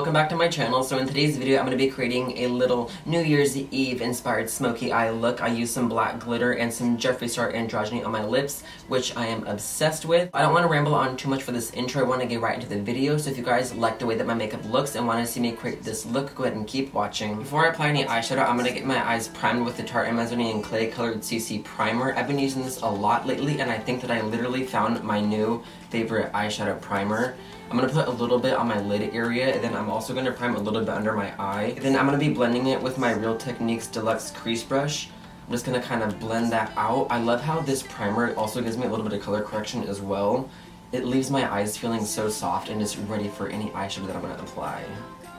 welcome back to my channel. So in today's video, I'm going to be creating a little New Year's Eve inspired smoky eye look. I used some black glitter and some Jeffree Star androgyny on my lips, which I am obsessed with. I don't want to ramble on too much for this intro. I want to get right into the video. So if you guys like the way that my makeup looks and want to see me create this look, go ahead and keep watching. Before I apply any eyeshadow, I'm going to get my eyes primed with the Tarte Amazonian Clay Colored CC Primer. I've been using this a lot lately, and I think that I literally found my new favorite eyeshadow primer. I'm going to put a little bit on my lid area, and then I'm also going to prime a little bit under my eye. And then I'm going to be blending it with my Real Techniques Deluxe Crease Brush. I'm just going to kind of blend that out. I love how this primer also gives me a little bit of color correction as well. It leaves my eyes feeling so soft and just ready for any eyeshadow that I'm going to apply.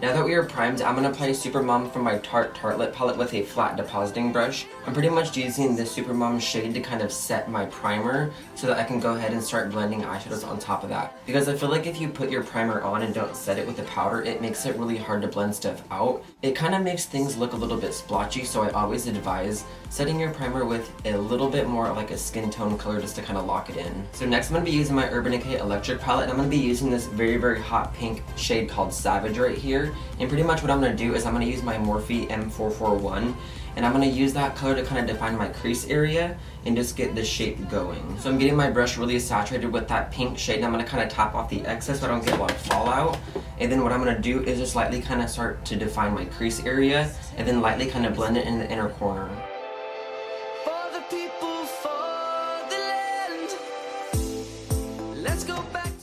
Now that we are primed, I'm going to apply Supermom from my Tarte Tartelette palette with a flat depositing brush. I'm pretty much using this Supermom shade to kind of set my primer so that I can go ahead and start blending eyeshadows on top of that. Because I feel like if you put your primer on and don't set it with the powder, it makes it really hard to blend stuff out. It kind of makes things look a little bit splotchy, so I always advise setting your primer with a little bit more like a skin tone color just to kind of lock it in. So next I'm going to be using my Urban Decay Electric palette, and I'm going to be using this very hot pink shade called Savage right here. And pretty much what I'm going to do is I'm going to use my Morphe M441, and I'm going to use that color to kind of define my crease area and just get the shape going. So I'm getting my brush really saturated with that pink shade, and I'm going to kind of top off the excess so I don't get a lot of fallout. And then what I'm going to do is just lightly kind of start to define my crease area, and then lightly kind of blend it in the inner corner.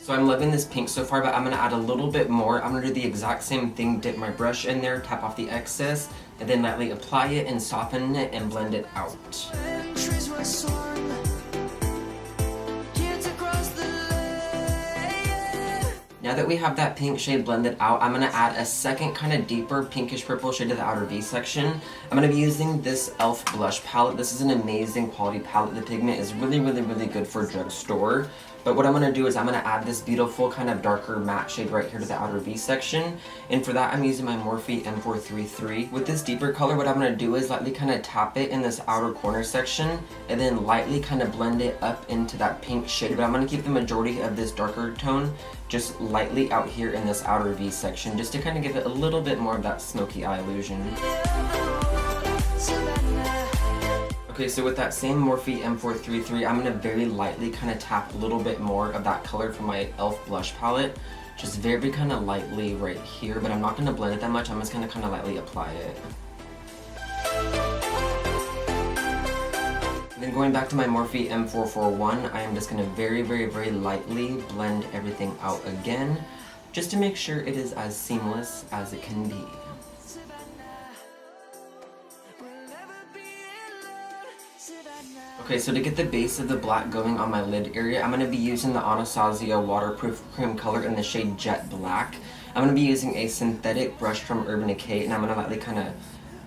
So I'm loving this pink so far, but I'm going to add a little bit more. I'm going to do the exact same thing, dip my brush in there, tap off the excess, and then lightly apply it and soften it and blend it out. Now that we have that pink shade blended out, I'm going to add a second kind of deeper pinkish purple shade to the outer V section. I'm going to be using this e.l.f. blush palette. This is an amazing quality palette. The pigment is really good for drugstore. But what I'm going to do is I'm going to add this beautiful kind of darker matte shade right here to the outer V section. And for that I'm using my Morphe M433. With this deeper color, what I'm going to do is lightly kind of tap it in this outer corner section and then lightly kind of blend it up into that pink shade. But I'm going to keep the majority of this darker tone just lightly out here in this outer V section, just to kind of give it a little bit more of that smoky eye illusion. Okay, so with that same Morphe M433, I'm going to very lightly kind of tap a little bit more of that color from my e.l.f. blush palette. Just very kind of lightly right here, but I'm not going to blend it that much. I'm just going to kind of lightly apply it. And then going back to my Morphe M441, I am just going to very lightly blend everything out again, just to make sure it is as seamless as it can be. Okay, so to get the base of the black going on my lid area, I'm going to be using the Anastasia Waterproof Cream Color in the shade Jet Black. I'm going to be using a synthetic brush from Urban Decay, and I'm going to lightly kind of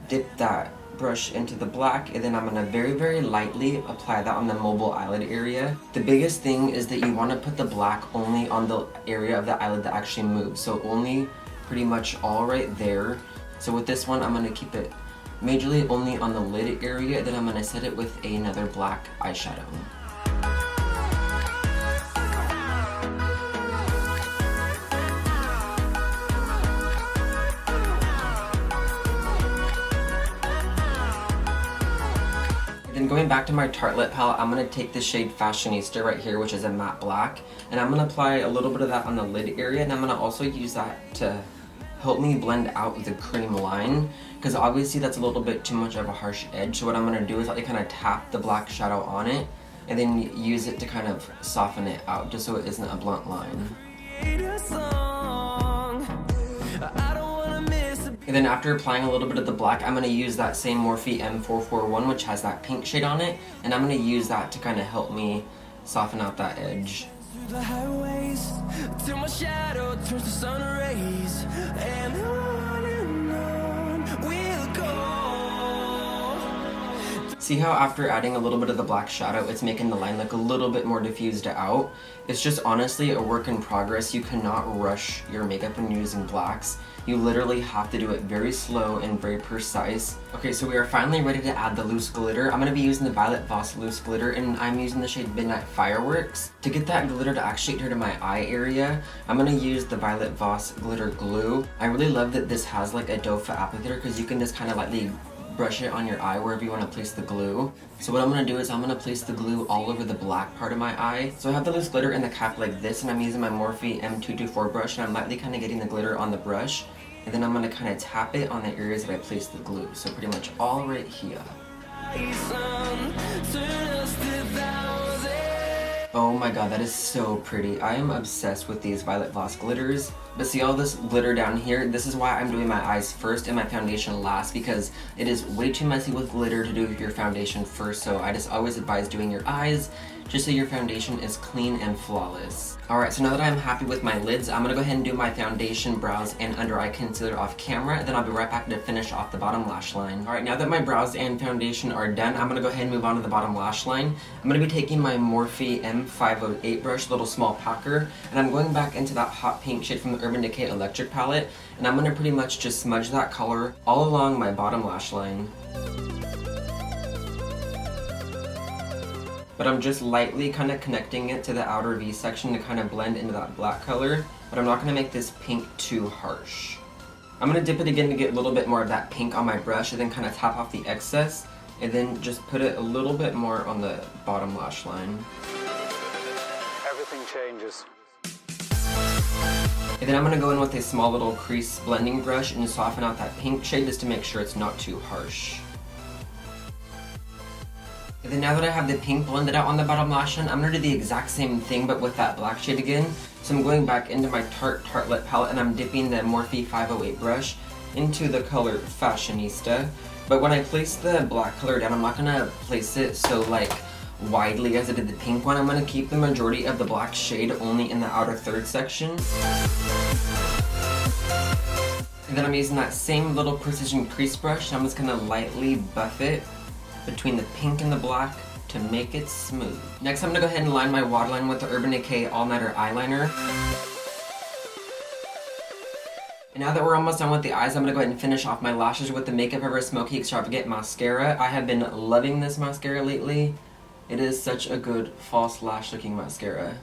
dip that brush into the black, and then I'm going to very lightly apply that on the mobile eyelid area. The biggest thing is that you want to put the black only on the area of the eyelid that actually moves, so only pretty much all right there. So with this one, I'm going to keep it majorly only on the lid area, then I'm going to set it with another black eyeshadow. Then going back to my Tartelette palette, I'm going to take the shade Fashionista right here, which is a matte black, and I'm going to apply a little bit of that on the lid area, and I'm going to also use that to help me blend out the cream line, because obviously that's a little bit too much of a harsh edge. So what I'm going to do is I'll kind of tap the black shadow on it and then use it to kind of soften it out, just so it isn't a blunt line. And then after applying a little bit of the black, I'm going to use that same Morphe M441, which has that pink shade on it, and I'm going to use that to kind of help me soften out that edge. The highways till my shadow turns to sun rays, and on we'll go. See how after adding a little bit of the black shadow, it's making the line look a little bit more diffused out? It's just honestly a work in progress. You cannot rush your makeup when you're using blacks. You literally have to do it very slow and very precise. Okay, so we are finally ready to add the loose glitter. I'm going to be using the Violet Voss loose glitter, and I'm using the shade Midnight Fireworks. To get that glitter to actually adhere to my eye area, I'm going to use the Violet Voss glitter glue. I really love that this has like a doe foot applicator because you can just kind of lightly brush it on your eye wherever you want to place the glue. So what I'm going to do is I'm going to place the glue all over the black part of my eye. So I have the loose glitter in the cap like this, and I'm using my Morphe M224 brush, and I'm lightly kind of getting the glitter on the brush, and then I'm going to kind of tap it on the areas that I placed the glue. So pretty much all right here. Oh my god, that is so pretty. I am obsessed with these Violet Voss glitters. But see all this glitter down here? This is why I'm doing my eyes first and my foundation last, because it is way too messy with glitter to do your foundation first. So I just always advise doing your eyes just so your foundation is clean and flawless. Alright, so now that I'm happy with my lids, I'm gonna go ahead and do my foundation, brows, and under eye concealer off camera, and then I'll be right back to finish off the bottom lash line. Alright, now that my brows and foundation are done, I'm gonna go ahead and move on to the bottom lash line. I'm gonna be taking my Morphe M508 brush, little small packer, and I'm going back into that hot pink shade from the Urban Decay Electric palette, and I'm gonna pretty much just smudge that color all along my bottom lash line. But I'm just lightly kind of connecting it to the outer V section to kind of blend into that black color, but I'm not going to make this pink too harsh. I'm going to dip it again to get a little bit more of that pink on my brush, and then kind of tap off the excess, and then just put it a little bit more on the bottom lash line. Everything changes. And then I'm going to go in with a small little crease blending brush and soften out that pink shade just to make sure it's not too harsh. And then now that I have the pink blended out on the bottom lash line, I'm going to do the exact same thing but with that black shade again. So I'm going back into my Tartelette palette, and I'm dipping the Morphe 508 brush into the color Fashionista. But when I place the black color down, I'm not going to place it so like widely as I did the pink one. I'm going to keep the majority of the black shade only in the outer third section. And then I'm using that same little precision crease brush. I'm just going to lightly buff it between the pink and the black to make it smooth. Next, I'm going to go ahead and line my waterline with the Urban Decay All Nighter eyeliner. And now that we're almost done with the eyes, I'm going to go ahead and finish off my lashes with the Makeup Forever Smoky Extravagant Mascara. I have been loving this mascara lately. It is such a good false lash looking mascara.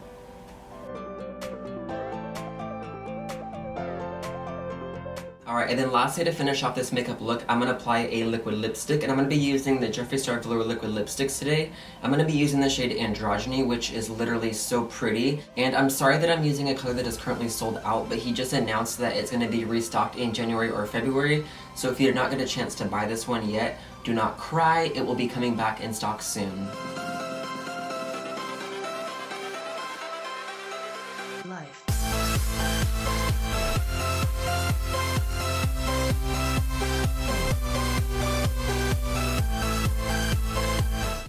Alright, and then lastly, to finish off this makeup look, I'm going to apply a liquid lipstick, and I'm going to be using the Jeffree Star Velour liquid lipsticks today. I'm going to be using the shade Androgyny, which is literally so pretty. And I'm sorry that I'm using a color that is currently sold out, but he just announced that it's going to be restocked in January or February. So if you did not get a chance to buy this one yet, do not cry, it will be coming back in stock soon. Life.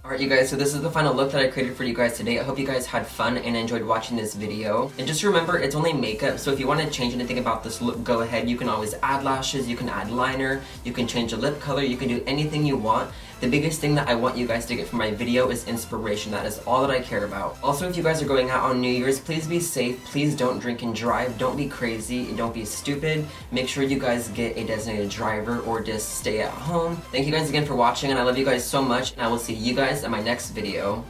Alright you guys, so this is the final look that I created for you guys today. I hope you guys had fun and enjoyed watching this video. And just remember, it's only makeup, so if you want to change anything about this look, go ahead. You can always add lashes, you can add liner, you can change the lip color, you can do anything you want. The biggest thing that I want you guys to get from my video is inspiration. That is all that I care about. Also, if you guys are going out on New Year's, please be safe. Please don't drink and drive. Don't be crazy and don't be stupid. Make sure you guys get a designated driver or just stay at home. Thank you guys again for watching, and I love you guys so much, and I will see you guys in my next video.